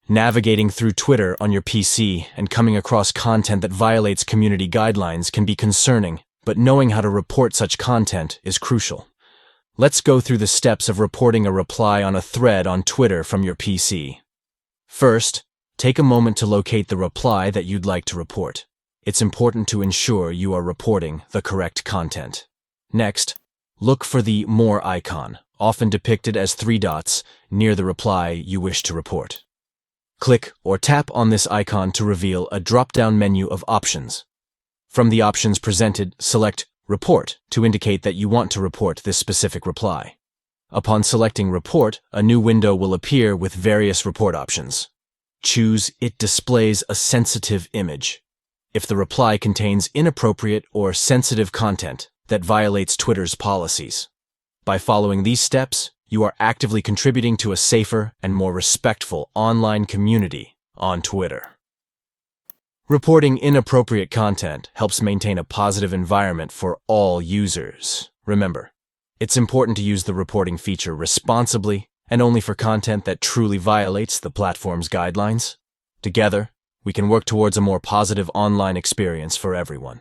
Navigating through Twitter on your PC and coming across content that violates community guidelines can be concerning, but knowing how to report such content is crucial. Let's go through the steps of reporting a reply on a thread on Twitter from your PC. First, take a moment to locate the reply that you'd like to report. It's important to ensure you are reporting the correct content. Next, look for the More icon, often depicted as 3 dots, near the reply you wish to report. Click or tap on this icon to reveal a drop-down menu of options. From the options presented, select Report to indicate that you want to report this specific reply. Upon selecting Report, a new window will appear with various report options. Choose It displays a sensitive image if the reply contains inappropriate or sensitive content that violates Twitter's policies. By following these steps, you are actively contributing to a safer and more respectful online community on Twitter. Reporting inappropriate content helps maintain a positive environment for all users. Remember, it's important to use the reporting feature responsibly and only for content that truly violates the platform's guidelines. Together, we can work towards a more positive online experience for everyone.